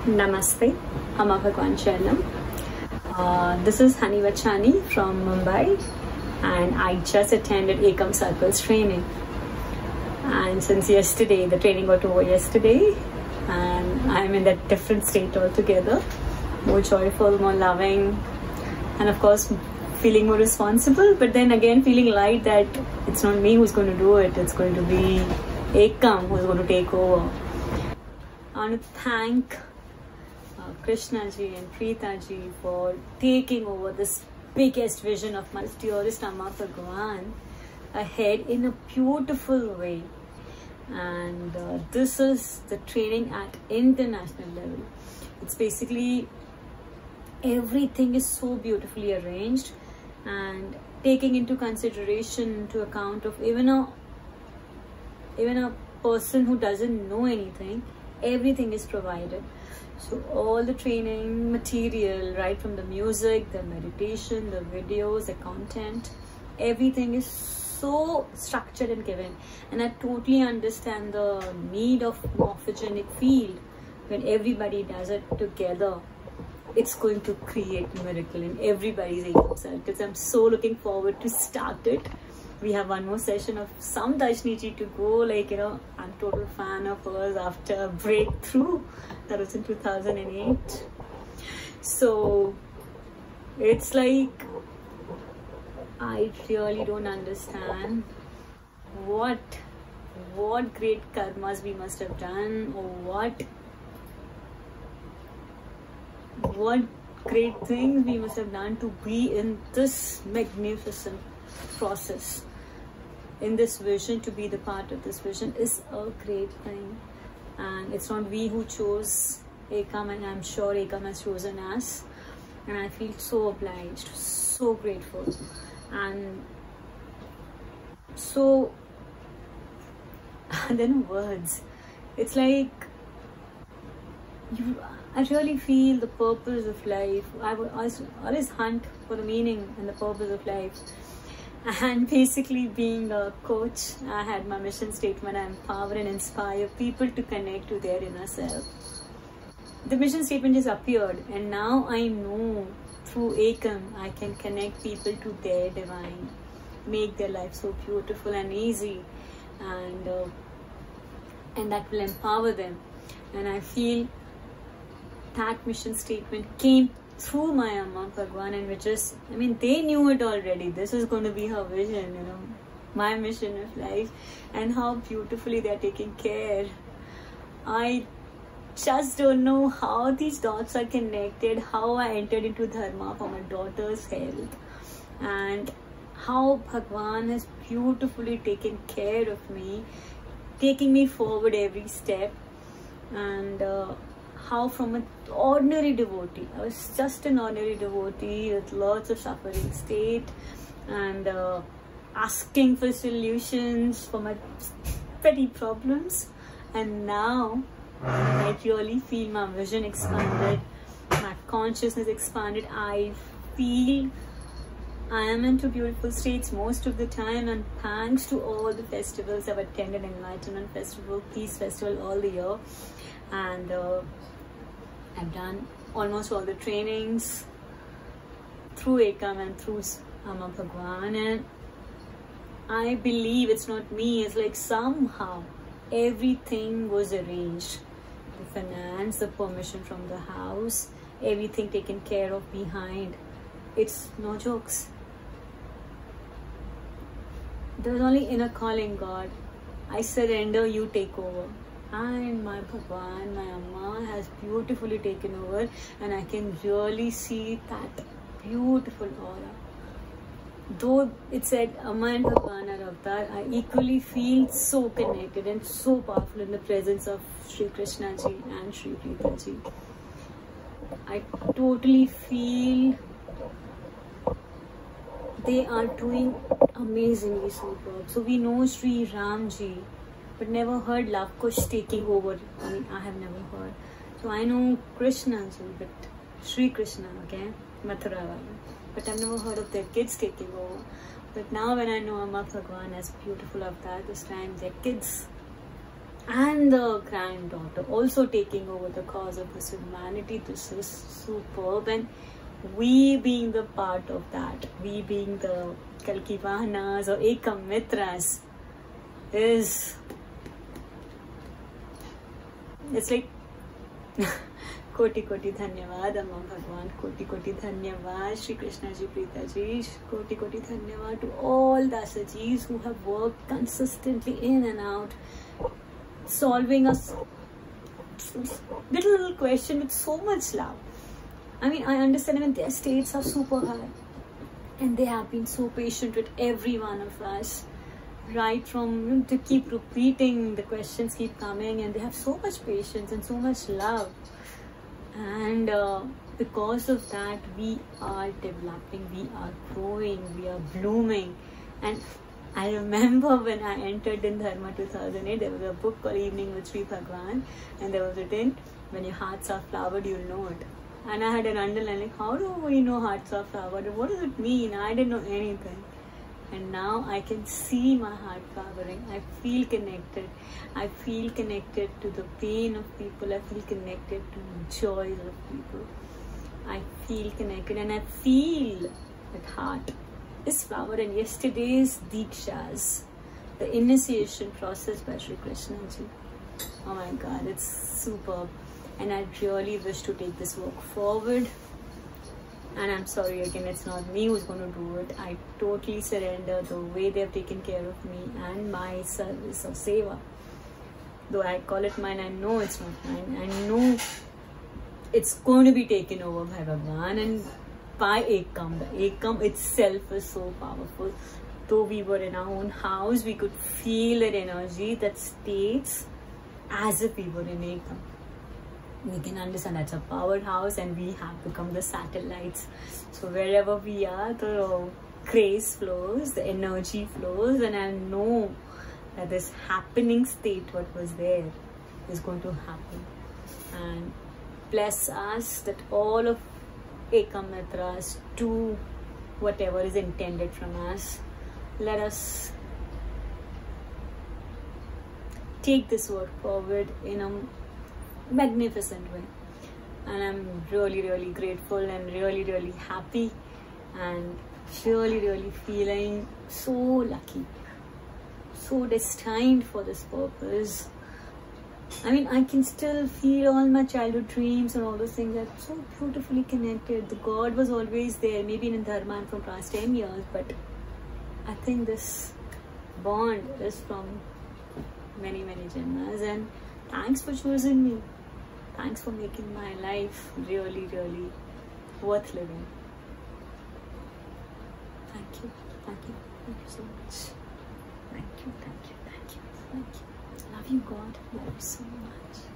Namaste, Amma Bhagwan Sharanam. This is Hani Vachani from Mumbai, and I just attended Ekam Circles training. And since yesterday, the training got over yesterday, and I'm in that different state altogether. More joyful, more loving, and of course, feeling more responsible. But then again, feeling light that it's not me who's going to do it, it's going to be Ekam who's going to take over. I want to thank Krishna ji and Preeta ji for taking over this biggest vision of my dearest Amma Bhagwan ahead in a beautiful way. And this is the training at international level. It's basically everything is so beautifully arranged and taking into consideration to account of even a person who doesn't know anything, everything is provided. So all the training material, right from the music, the meditation, the videos, the content, everything is so structured and given. And I totally understand the need of morphogenic field. When everybody does it together, it's going to create a miracle in everybody's Ekam Circles. I'm so looking forward to start it. We have one more session of some Darshini ji to go. Like, you know, I'm a total fan of hers after a breakthrough. That was in 2008. So it's like, I really don't understand what great karmas we must have done, or what great things we must have done to be in this magnificent process, in this vision. To be the part of this vision is a great thing. And it's not we who chose Ekam, and I'm sure Ekam has chosen us. And I feel so obliged, so grateful, and so there are no words. It's like I really feel the purpose of life. I would always hunt for the meaning and the purpose of life. And basically, being a coach, I had my mission statement: I empower and inspire people to connect to their inner self. The mission statement just appeared, and now I know through Ekam I can connect people to their divine, make their life so beautiful and easy, and that will empower them. And I feel that mission statement came through my Amma Bhagwan, and which is, I mean, they knew it already. This is going to be her vision, you know, my mission of life, and how beautifully they're taking care. I just don't know how these dots are connected, how I entered into Dharma for my daughter's health, and how Bhagwan has beautifully taken care of me, taking me forward every step, and how from an ordinary devotee, I was just an ordinary devotee with lots of suffering state, and asking for solutions for my petty problems. And now I really feel my vision expanded, my consciousness expanded. I feel I am into beautiful states most of the time, and thanks to all the festivals I've attended, Enlightenment Festival, Peace Festival, all the year, and I've done almost all the trainings through Ekam and through Amma Bhagwan, and I believe it's not me, it's like somehow everything was arranged. The finance, the permission from the house, everything taken care of behind. It's no jokes. There's only inner calling, God. I surrender, you take over. And my Bhagwan, my Amma has beautifully taken over, and I can really see that beautiful aura. Though it said Amma and Bhagwan are avatar, I equally feel so connected and so powerful in the presence of Sri Krishna ji and Sri Preeta ji. I totally feel they are doing amazingly superb. So we know Sri Ram ji, but never heard Love Kush taking over. I mean, I have never heard. So I know Krishna ji, but Sri Krishna, okay, Mathura wala. But I've never heard of their kids taking over. But now when I know Amma Bhagwan as beautiful avatar, this time their kids and the granddaughter also taking over the cause of this humanity. This is superb, and we being the part of that, we being the Kalki Vahanas or Ekam Mitras, is, it's like कोटि कोटि धन्यवाद अम्मा भगवान, कोटि कोटि धन्यवाद Shri Krishna ji, Preeta ji, कोटि कोटि धन्यवाद to all Dasajis who have worked consistently in and out, solving a little question with so much love. I mean, I understand even their states are super high, and they have been so patient with every one of us, right from to keep repeating, the questions keep coming, and they have so much patience and so much love. And because of that, we are developing, we are growing, we are blooming. And I remember when I entered in Dharma 2008, there was a book called Evening with Sri Bhagwan, and there was written, when your hearts are flowered, you'll know it. And I had an underline, like, how do we know hearts are flowered? What does it mean? I didn't know anything. And now I can see my heart flowering. I feel connected. I feel connected to the pain of people. I feel connected to the joys of people. I feel connected, and I feel that heart is flowered. And yesterday's Dikshas, the initiation process by Shri Krishna ji, oh my God, it's superb. And I really wish to take this work forward. And I'm sorry again, it's not me who's going to do it. I totally surrender the way they've taken care of me and my service or seva. Though I call it mine, I know it's not mine. I know it's going to be taken over by Bhagwan and by Ekam. The Ekam itself is so powerful. Though we were in our own house, we could feel that energy that states as if we were in Ekam. We can understand that's a powerhouse, and we have become the satellites. So wherever we are, the grace flows, the energy flows, and I know that this happening state, what was there, is going to happen. And bless us that all of Ekam Mitras do whatever is intended from us. Let us take this work forward in a magnificent way, and I'm really, really grateful and really, really happy, and really, really feeling so lucky, so destined for this purpose. I mean, I can still feel all my childhood dreams and all those things are so beautifully connected. The God was always there, maybe in Dharma from past 10 years, but I think this bond is from many, many janmas. And thanks for choosing me. Thanks for making my life really, really worth living. Thank you. Thank you. Thank you so much. Thank you. Thank you. Thank you. Thank you. Love you, God. Love you so much.